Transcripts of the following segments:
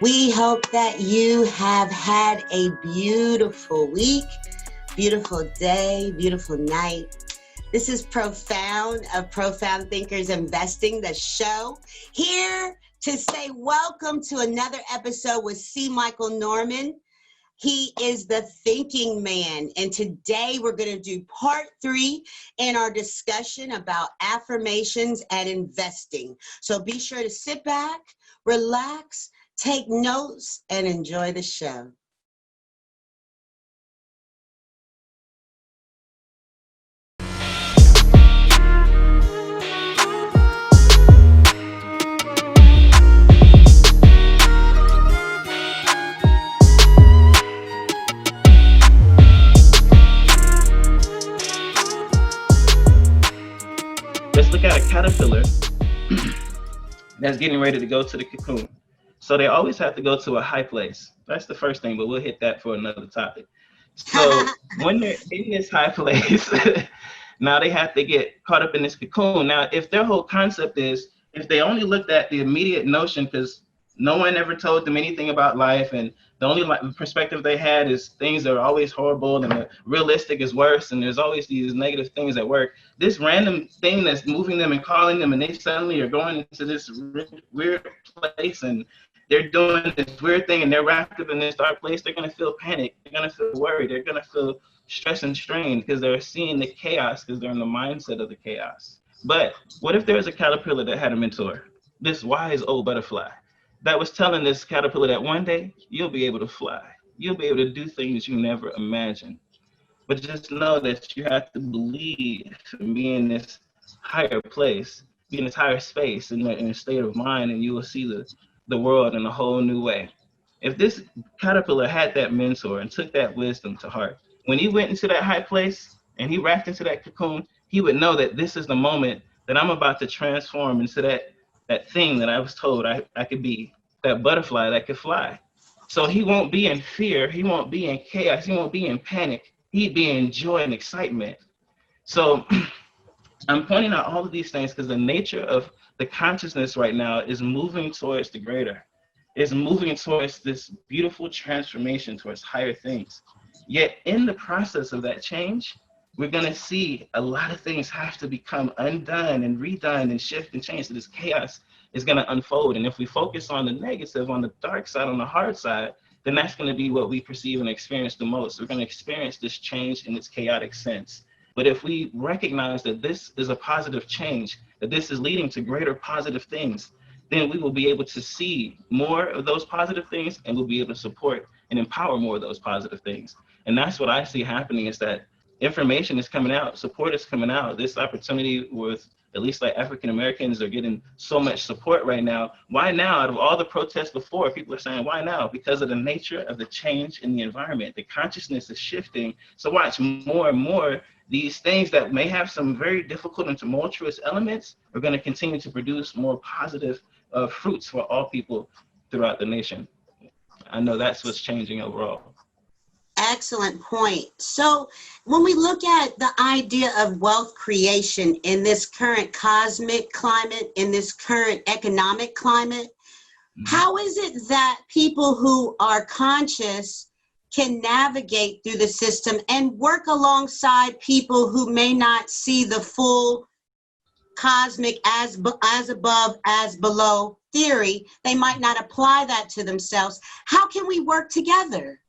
We hope that you have had a beautiful week, beautiful day, beautiful night. This is Profound of Profound Thinkers Investing, the show. Here to say welcome to another episode with cmichaelnorman. He is the thinking man. And today we're going to do part 3 in our discussion about affirmations and investing. So be sure to sit back, relax, take notes, and enjoy the show. Let's look at a caterpillar that's getting ready to go to the cocoon. So they always have to go to a high place. That's the first thing, but we'll hit that for another topic. So when they're in this high place, now they have to get caught up in this cocoon. Now, if their whole concept is, if they only looked at the immediate notion, because no one ever told them anything about life, and the only perspective they had is things that are always horrible, and the realistic is worse, and there's always these negative things at work. This random thing that's moving them and calling them, and they suddenly are going into this weird place, and they're doing this weird thing, and they're wrapped up in this dark place. They're going to feel panic. They're going to feel worried. They're going to feel stress and strain because they're seeing the chaos, because they're in the mindset of the chaos. But what if there was a caterpillar that had a mentor, this wise old butterfly, that was telling this caterpillar that one day you'll be able to fly. You'll be able to do things you never imagined. But just know that you have to believe and be in this higher place, be in this higher space, in a state of mind, and you will see the world in a whole new way. If this caterpillar had that mentor and took that wisdom to heart, when he went into that high place and he wrapped into that cocoon, he would know that this is the moment that I'm about to transform into that thing that I was told I could be, that butterfly that could fly. So he won't be in fear, he won't be in chaos, he won't be in panic, he'd be in joy and excitement. So I'm pointing out all of these things because the nature of the consciousness right now is moving towards the greater, is moving towards this beautiful transformation towards higher things. Yet in the process of that change, we're going to see a lot of things have to become undone and redone and shift and change. So this chaos is going to unfold. And if we focus on the negative, on the dark side, on the hard side, then that's going to be what we perceive and experience the most. We're going to experience this change in its chaotic sense. But if we recognize that this is a positive change, that this is leading to greater positive things, then we will be able to see more of those positive things, and we'll be able to support and empower more of those positive things. And that's what I see happening, is that information is coming out, support is coming out. This opportunity with at least like African Americans are getting so much support right now. Why now? Out of all the protests before, people are saying, why now? Because of the nature of the change in the environment. The consciousness is shifting. So watch, more and more, these things that may have some very difficult and tumultuous elements are going to continue to produce more positive fruits for all people throughout the nation. I know that's what's changing overall. Excellent point. So when we look at the idea of wealth creation in this current cosmic climate, in this current economic climate, how is it that people who are conscious can navigate through the system and work alongside people who may not see the full cosmic as above, as below theory? They might not apply that to themselves. How can we work together?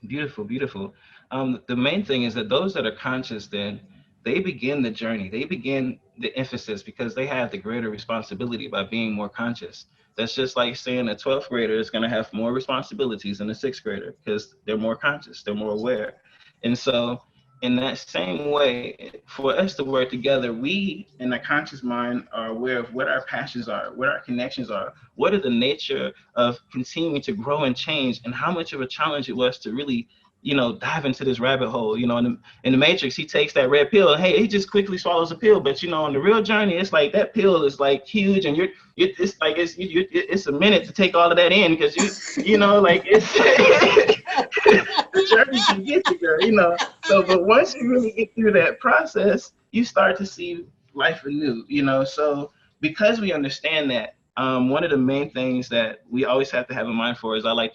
Beautiful, beautiful. The main thing is that those that are conscious, then they begin the journey. They begin the emphasis because they have the greater responsibility by being more conscious. That's just like saying a 12th grader is going to have more responsibilities than a 6th grader because they're more conscious, they're more aware. And so in that same way, for us to work together, we in a conscious mind are aware of what our passions are, what our connections are, what are the nature of continuing to grow and change, and how much of a challenge it was to really, dive into this rabbit hole. In the Matrix, he takes that red pill and hey, he just quickly swallows a pill. But on the real journey, it's like that pill is like huge, and it's a minute to take all of that in because like it's the journey can get you there. So, but once you really get through that process, you start to see life anew. So because we understand that, one of the main things that we always have to have in mind for is, I like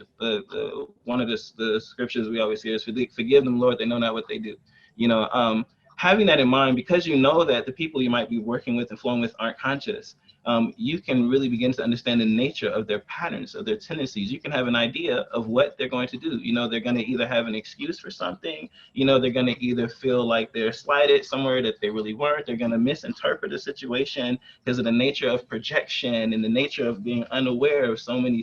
one of the scriptures we always hear is, forgive them, Lord, they know not what they do. Having that in mind, because you know that the people you might be working with and flowing with aren't conscious, you can really begin to understand the nature of their patterns, of their tendencies. You can have an idea of what they're going to do. They're going to either have an excuse for something, they're going to either feel like they're slighted somewhere that they really weren't. They're going to misinterpret a situation because of the nature of projection and the nature of being unaware of so many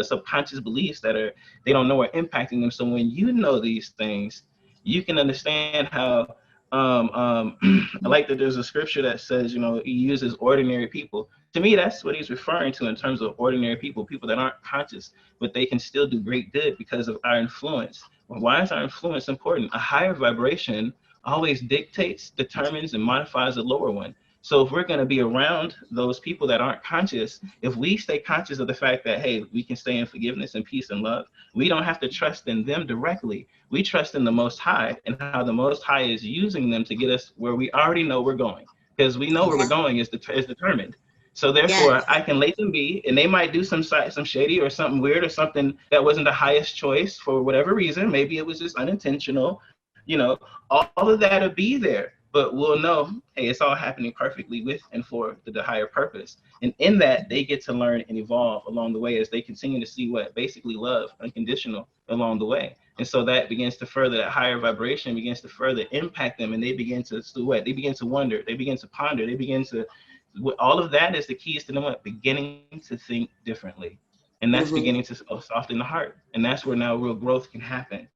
subconscious beliefs that they don't know are impacting them. So when you know these things, you can understand how I like that there's a scripture that says, he uses ordinary people. To me, that's what he's referring to in terms of ordinary people, people that aren't conscious, but they can still do great good because of our influence. Well, why is our influence important? A higher vibration always dictates, determines, and modifies a lower one. So if we're going to be around those people that aren't conscious, if we stay conscious of the fact that, hey, we can stay in forgiveness and peace and love, we don't have to trust in them directly. We trust in the Most High and how the Most High is using them to get us where we already know we're going, because we know where we're going is determined. So therefore, Yes. I can let them be, and they might do some shady or something weird or something that wasn't the highest choice for whatever reason. Maybe it was just unintentional. All of that'll be there, but we'll know, hey, it's all happening perfectly with and for the higher purpose. And in that, they get to learn and evolve along the way as they continue to see what basically love, unconditional, along the way. And so that begins to further, that higher vibration begins to further impact them, and they begin to do what? They begin to wonder, they begin to ponder, they begin to, all of that is the keys to them beginning to think differently. And that's beginning to soften the heart. And that's where now real growth can happen.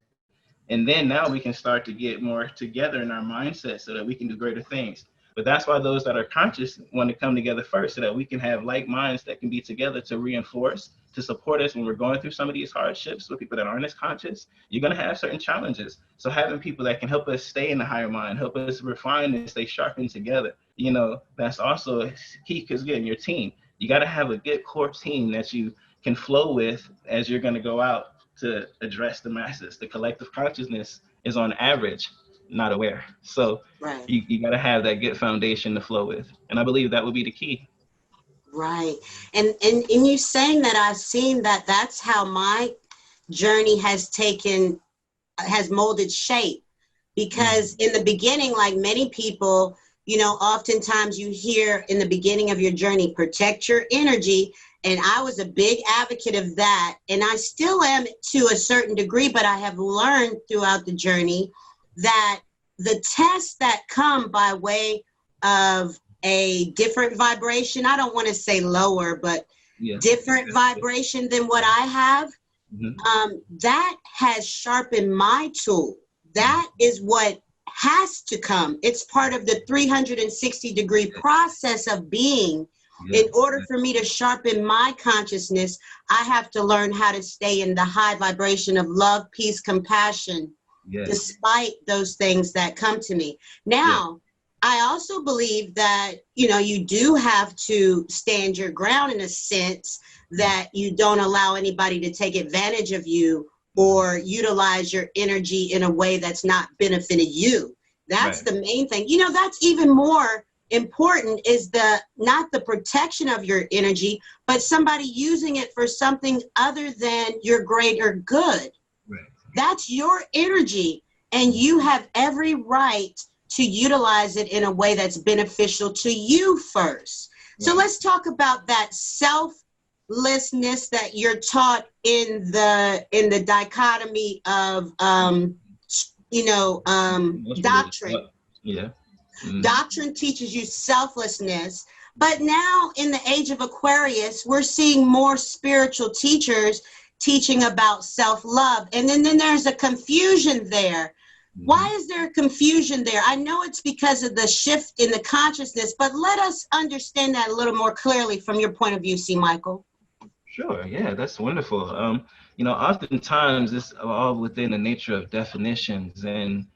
And then now we can start to get more together in our mindset so that we can do greater things. But that's why those that are conscious want to come together first, so that we can have like minds that can be together to reinforce, to support us when we're going through some of these hardships. With people that aren't as conscious, you're going to have certain challenges. So having people that can help us stay in the higher mind, help us refine and stay sharpened together, that's also key. Because again, your team, you got to have a good core team that you can flow with as you're going to go out to address the masses. The collective consciousness is on average not aware. So Right. you got to have that good foundation to flow with. And I believe that would be the key. Right. And you saying that, I've seen that that's how my journey has molded shape. Because in the beginning, like many people, oftentimes you hear in the beginning of your journey, protect your energy. And I was a big advocate of that. And I still am to a certain degree, but I have learned throughout the journey that the tests that come by way of a different vibration, I don't want to say lower, but different vibration than what I have, that has sharpened my tool. That is what has to come. It's part of the 360-degree process of being. In order for me to sharpen my consciousness, I have to learn how to stay in the high vibration of love, peace, compassion, despite those things that come to me. Now, I also believe that, you do have to stand your ground in a sense that you don't allow anybody to take advantage of you or utilize your energy in a way that's not benefited you. That's the main thing. That's even more important, is not the protection of your energy, but somebody using it for something other than your greater good. That's your energy, and you have every right to utilize it in a way that's beneficial to you first. So let's talk about that selflessness that you're taught in the dichotomy of doctrine. Doctrine teaches you selflessness, but now in the age of Aquarius, we're seeing more spiritual teachers teaching about self-love. And then there's a confusion there. Why is there a confusion there? I know it's because of the shift in the consciousness, but let us understand that a little more clearly from your point of view, C. Michael. Sure. Yeah, that's wonderful. Oftentimes it's all within the nature of definitions, and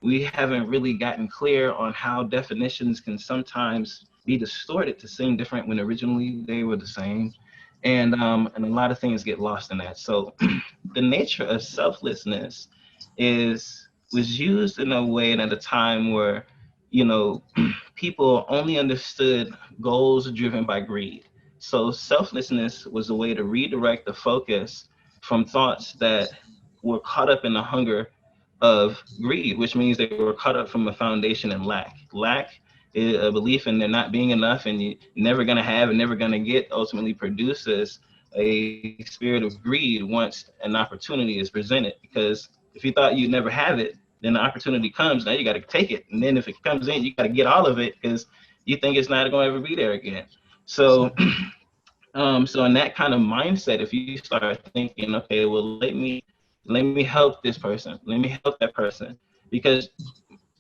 we haven't really gotten clear on how definitions can sometimes be distorted to seem different when originally they were the same. And a lot of things get lost in that. So the nature of selflessness was used in a way and at a time where, people only understood goals driven by greed. So selflessness was a way to redirect the focus from thoughts that were caught up in the hunger of greed, which means they were caught up from a foundation in lack. Lack is a belief in there not being enough and you never going to have and never going to get, ultimately produces a spirit of greed once an opportunity is presented. Because if you thought you'd never have it, then the opportunity comes, now you got to take it. And then if it comes in, you got to get all of it because you think it's not going to ever be there again. So so in that kind of mindset, if you start thinking, okay, well, let me help this person, let me help that person, because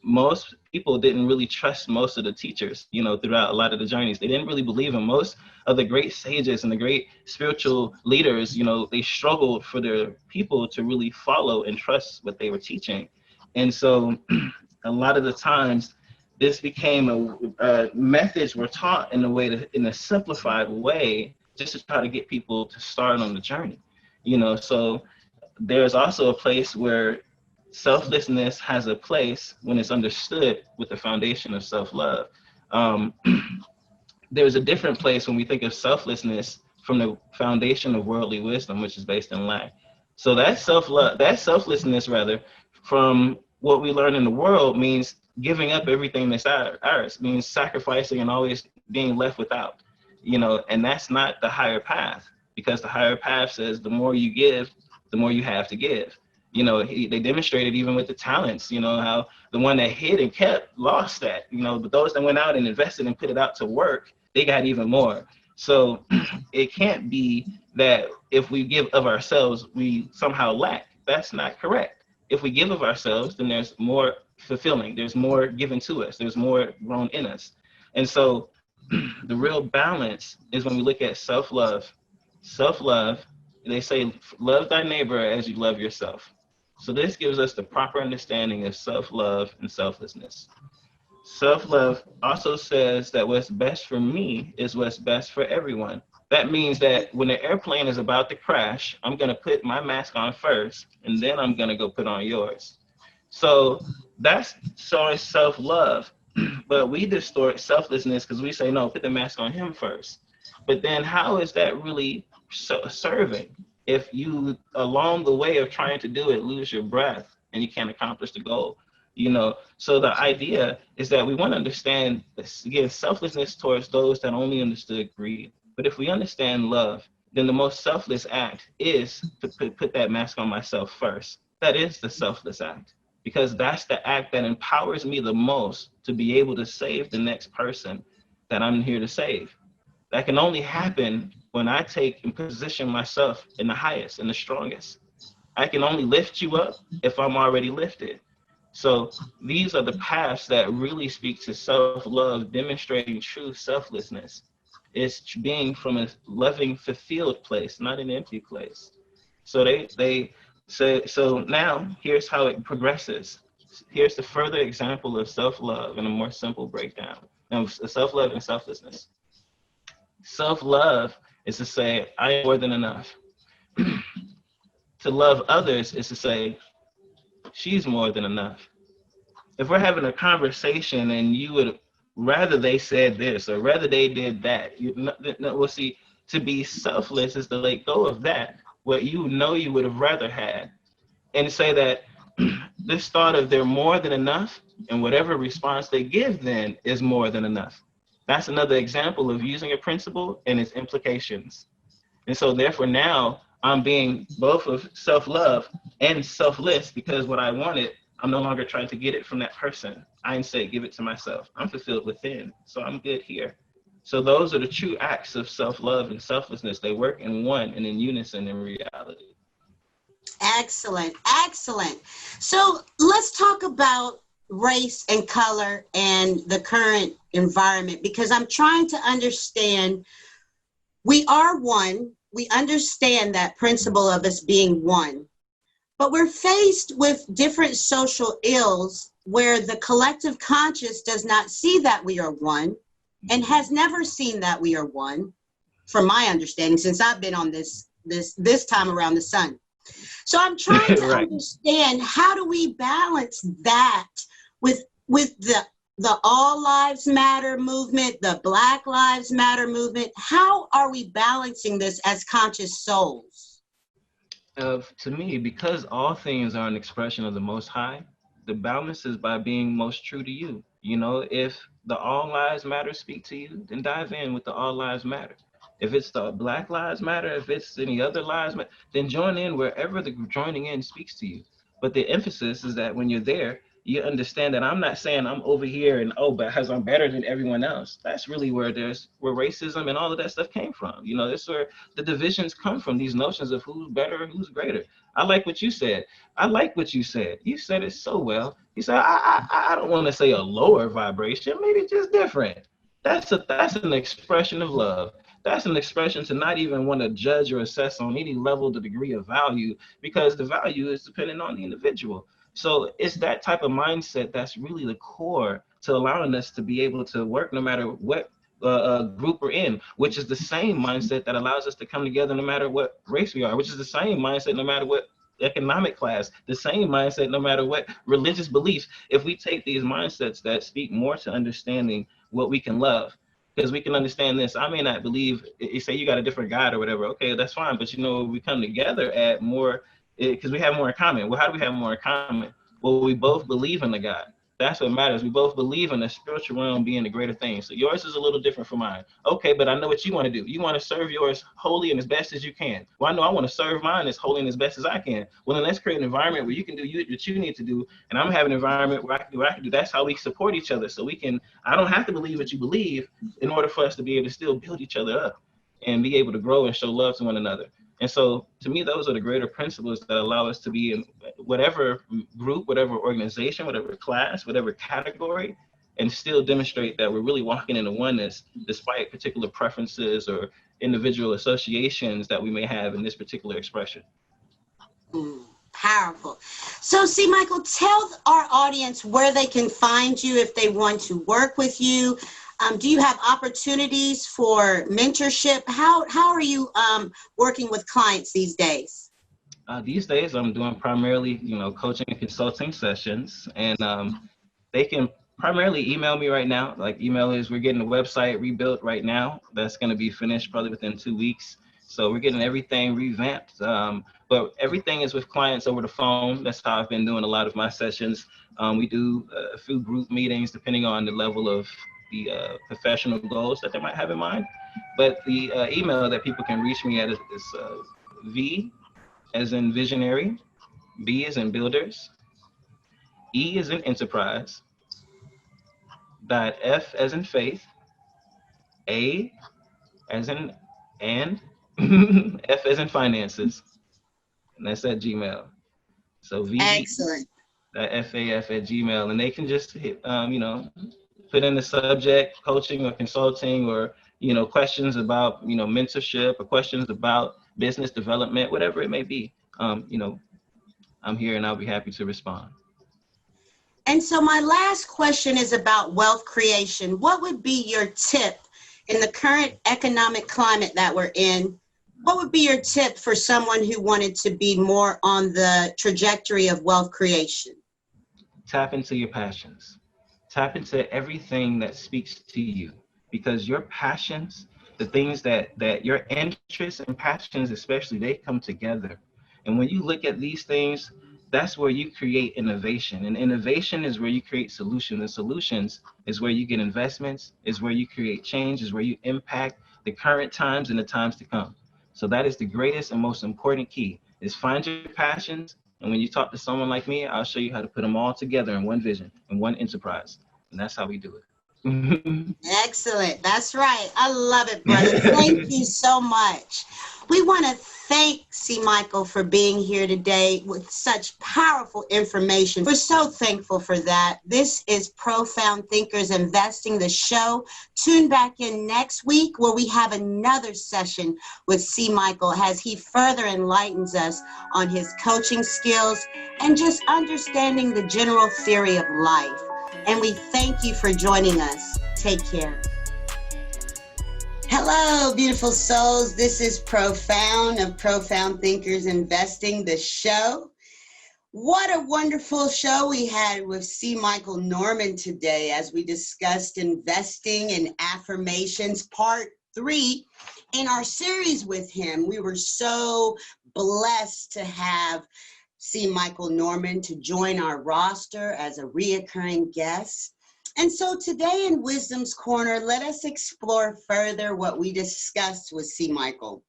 most people didn't really trust most of the teachers, throughout a lot of the journeys. They didn't really believe in most of the great sages and the great spiritual leaders. They struggled for their people to really follow and trust what they were teaching. And so a lot of the times this became methods were taught in a simplified way, just to try to get people to start on the journey. So there's also a place where selflessness has a place when it's understood with the foundation of self-love. There's a different place when we think of selflessness from the foundation of worldly wisdom, which is based in lack. So that selflessness rather, from what we learn in the world, means giving up everything that's ours, means sacrificing and always being left without, and that's not the higher path, because the higher path says the more you give, the more you have to give. They demonstrated even with the talents, how the one that hid and kept lost that, but those that went out and invested and put it out to work, they got even more. So it can't be that if we give of ourselves, we somehow lack. That's not correct. If we give of ourselves, then there's more fulfilling, there's more given to us, there's more grown in us. And so the real balance is when we look at self-love. Self-love, they say, love thy neighbor as you love yourself. So this gives us the proper understanding of self-love and selflessness. Self-love also says that what's best for me is what's best for everyone. That means that when the airplane is about to crash, I'm going to put my mask on first, and then I'm going to go put on yours. So that's showing self-love. But we distort selflessness because we say, no, put the mask on him first. But then how is that really serving if you, along the way of trying to do it, lose your breath and you can't accomplish the goal? So the idea is that we want to understand this, again, selflessness towards those that only understood greed. But if we understand love, then the most selfless act is to put that mask on myself first. That is the selfless act, because that's the act that empowers me the most to be able to save the next person that I'm here to save. That can only happen when I take and position myself in the highest and the strongest. I can only lift you up if I'm already lifted. So these are the paths that really speak to self-love, demonstrating true selflessness. It's being from a loving, fulfilled place, not an empty place. So so now here's how it progresses. Here's the further example of self-love in a more simple breakdown of self-love and selflessness. Self-love is to say, I am more than enough. To love others is to say, she's more than enough. If we're having a conversation and you would rather they said this or rather they did that, we'll see, to be selfless is to let go of that, what you would have rather had, and say that this thought of they're more than enough, and whatever response they give then is more than enough. That's another example of using a principle and its implications. And so therefore now I'm being both of self-love and selfless, because what I wanted, I'm no longer trying to get it from that person. I instead give it to myself. I'm fulfilled within, so I'm good here. So those are the true acts of self-love and selflessness. They work in one and in unison in reality. Excellent, excellent. So let's talk about race and color and the current environment, because I'm trying to understand, we are one. We understand that principle of us being one, but we're faced with different social ills where the collective conscious does not see that we are one and has never seen that we are one, from my understanding, since I've been on this time around the sun. So I'm trying to Right. understand, how do we balance that with the the All Lives Matter movement, the Black Lives Matter movement? How are we balancing this as conscious souls? To me, because all things are an expression of the Most High, the balance is by being most true to you. You know, if the All Lives Matter speak to you, then dive in with the All Lives Matter. If it's the Black Lives Matter, if it's any other lives matter, then join in wherever the joining in speaks to you. But the emphasis is that when you're there, you understand that I'm not saying I'm over here and because I'm better than everyone else. That's really where racism and all of that stuff came from. You know, that's where the divisions come from, these notions of who's better, who's greater. I like what you said. I like what you said. You said it so well. You said, I don't want to say a lower vibration, maybe just different. That's an expression of love. That's an expression to not even want to judge or assess on any level the degree of value, because the value is dependent on the individual. So it's that type of mindset that's really the core to allowing us to be able to work no matter what group we're in, which is the same mindset that allows us to come together no matter what race we are, which is the same mindset no matter what economic class, the same mindset no matter what religious beliefs. If we take these mindsets that speak more to understanding what we can love, because we can understand this. I may not believe, you say you got a different God or whatever. Okay, that's fine. But you know, we come together at more, because we have more in common. Well, how do we have more in common? Well, we both believe in the God. That's what matters. We both believe in the spiritual realm being the greater thing. So yours is a little different from mine. Okay, but I know what you want to do. You want to serve yours holy and as best as you can. Well, I know I want to serve mine as holy and as best as I can. Well, then let's create an environment where you can do what you need to do, and I'm having an environment where I can do what I can do. That's how we support each other. So I don't have to believe what you believe in order for us to be able to still build each other up and be able to grow and show love to one another. And so to me, those are the greater principles that allow us to be in whatever group, whatever organization, whatever class, whatever category, and still demonstrate that we're really walking into oneness despite particular preferences or individual associations that we may have in this particular expression. Powerful. So, C. Michael, tell our audience where they can find you if they want to work with you. Do you have opportunities for mentorship? How are you working with clients these days? These days, I'm doing primarily, coaching and consulting sessions, and they can primarily email me right now. Like, we're getting the website rebuilt right now. That's going to be finished probably within 2 weeks. So we're getting everything revamped. But everything is with clients over the phone. That's how I've been doing a lot of my sessions. We do a few group meetings depending on the level of the professional goals that they might have in mind. But the email that people can reach me at is V as in visionary, B as in builders, E as in enterprise, .F as in faith, A as in and, F as in finances, and that's at Gmail. So V. Excellent. .faf at Gmail, and they can just hit, put in the subject, coaching or consulting, or questions about mentorship, or questions about business development, whatever it may be. I'm here and I'll be happy to respond. And so my last question is about wealth creation. What would be your tip in the current economic climate that we're in? What would be your tip for someone who wanted to be more on the trajectory of wealth creation? Tap into your passions. Tap into everything that speaks to you, because your passions, the things that your interests and passions especially, they come together. And when you look at these things, that's where you create innovation. And innovation is where you create solutions. And solutions is where you get investments, is where you create change, is where you impact the current times and the times to come. So that is the greatest and most important key, is find your passions. And when you talk to someone like me, I'll show you how to put them all together in one vision, in one enterprise. And that's how we do it. Excellent. That's right. I love it, brother. Thank you so much. We want to thank C. Michael for being here today with such powerful information. We're so thankful for that. This is Profound Thinkers Investing, the show. Tune back in next week where we have another session with C. Michael as he further enlightens us on his coaching skills and just understanding the general theory of life. And we thank you for joining us. Take care. Hello, beautiful souls. This is Profound of Profound Thinkers Investing, the show. What a wonderful show we had with cmichaelnorman today as we discussed investing and affirmations part 3 in our series with him. We were so blessed to have cmichaelnorman to join our roster as a reoccurring guest. And so today in Wisdom's Corner, let us explore further what we discussed with cmichael.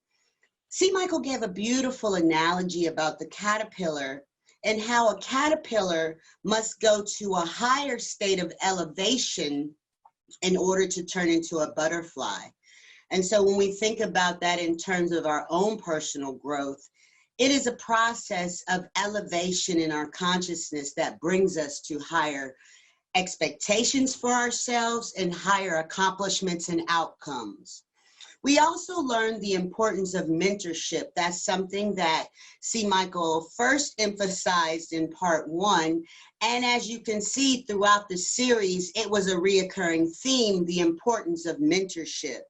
Cmichael gave a beautiful analogy about the caterpillar and how a caterpillar must go to a higher state of elevation in order to turn into a butterfly. And so when we think about that in terms of our own personal growth, it is a process of elevation in our consciousness that brings us to higher expectations for ourselves and higher accomplishments and outcomes. We also learned the importance of mentorship. That's something that cmichael first emphasized in part 1. And as you can see throughout the series, it was a reoccurring theme, the importance of mentorship.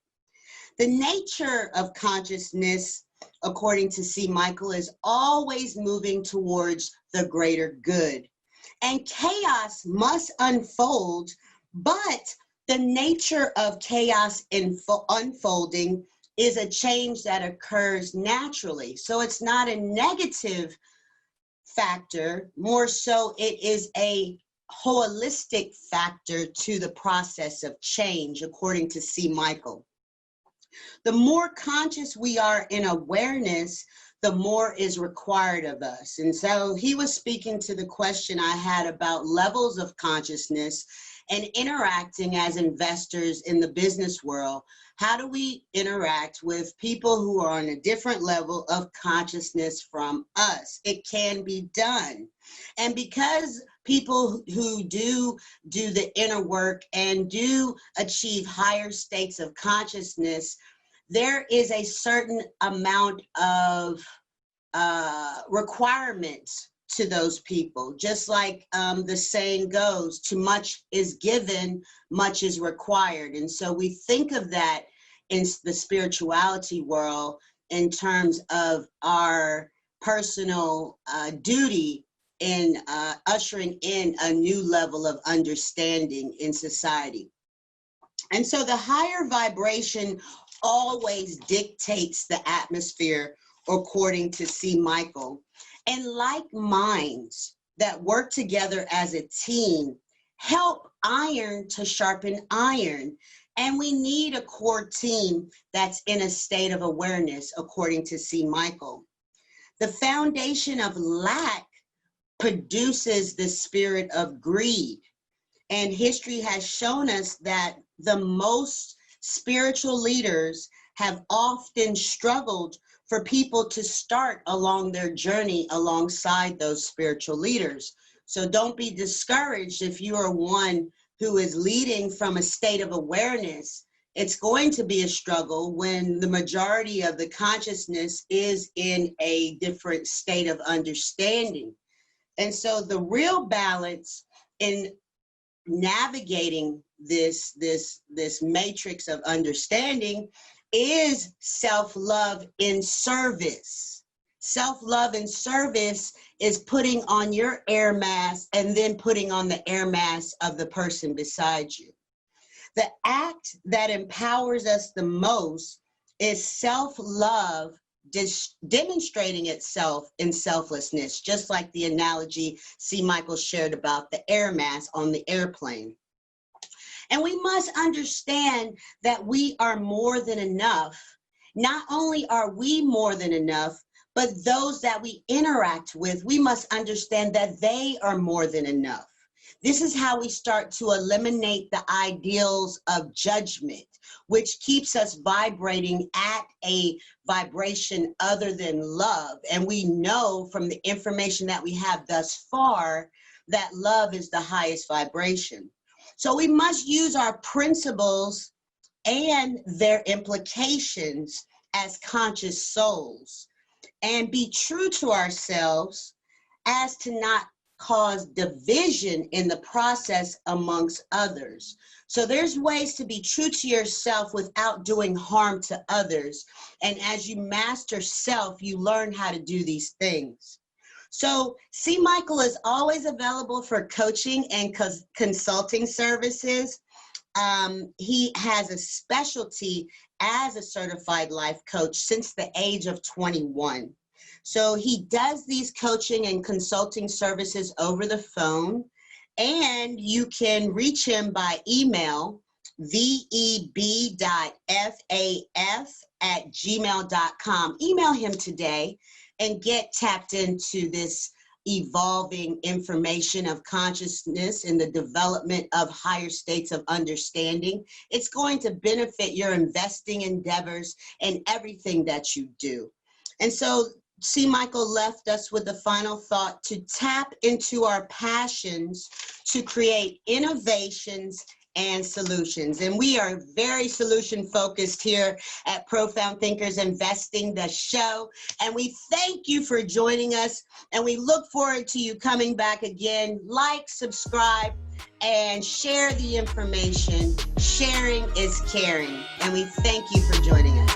The nature of consciousness, according to cmichael, is always moving towards the greater good. And chaos must unfold, but the nature of chaos unfolding is a change that occurs naturally. So it's not a negative factor, more so it is a holistic factor to the process of change, according to cmichael. The more conscious we are in awareness, the more is required of us. And so he was speaking to the question I had about levels of consciousness and interacting as investors in the business world. How do we interact with people who are on a different level of consciousness from us? It can be done. And because people who do the inner work and do achieve higher states of consciousness, there is a certain amount of requirements to those people. Just like the saying goes, too much is given, much is required. And so we think of that in the spirituality world in terms of our personal duty in ushering in a new level of understanding in society. And so the higher vibration always dictates the atmosphere, according to cmichael. And like minds that work together as a team help iron to sharpen iron. And we need a core team that's in a state of awareness, according to cmichael. The foundation of lack produces the spirit of greed. And history has shown us that the most spiritual leaders have often struggled for people to start along their journey alongside those spiritual leaders. So don't be discouraged if you are one who is leading from a state of awareness. It's going to be a struggle when the majority of the consciousness is in a different state of understanding. And so the real balance in navigating this matrix of understanding is self-love in service. Self-love in service is putting on your air mask and then putting on the air mask of the person beside you. The act that empowers us the most is self-love demonstrating itself in selflessness, just like the analogy cmichael shared about the air mask on the airplane. And we must understand that we are more than enough. Not only are we more than enough, but those that we interact with, we must understand that they are more than enough. This is how we start to eliminate the ideals of judgment, which keeps us vibrating at a vibration other than love. And we know from the information that we have thus far that love is the highest vibration. So we must use our principles and their implications as conscious souls and be true to ourselves as to not cause division in the process amongst others. So there's ways to be true to yourself without doing harm to others. And as you master self, you learn how to do these things. So C. Michael is always available for coaching and consulting services. He has a specialty as a certified life coach since the age of 21. So he does these coaching and consulting services over the phone, and you can reach him by email, vbe.faf@gmail.com. Email him today and get tapped into this evolving information of consciousness and the development of higher states of understanding. It's going to benefit your investing endeavors and everything that you do. And so C. Michael left us with the final thought to tap into our passions to create innovations and solutions. And we are very solution focused here at Profound Thinkers Investing, the show. And we thank you for joining us. And we look forward to you coming back again. Like, subscribe, and share the information. Sharing is caring. And we thank you for joining us.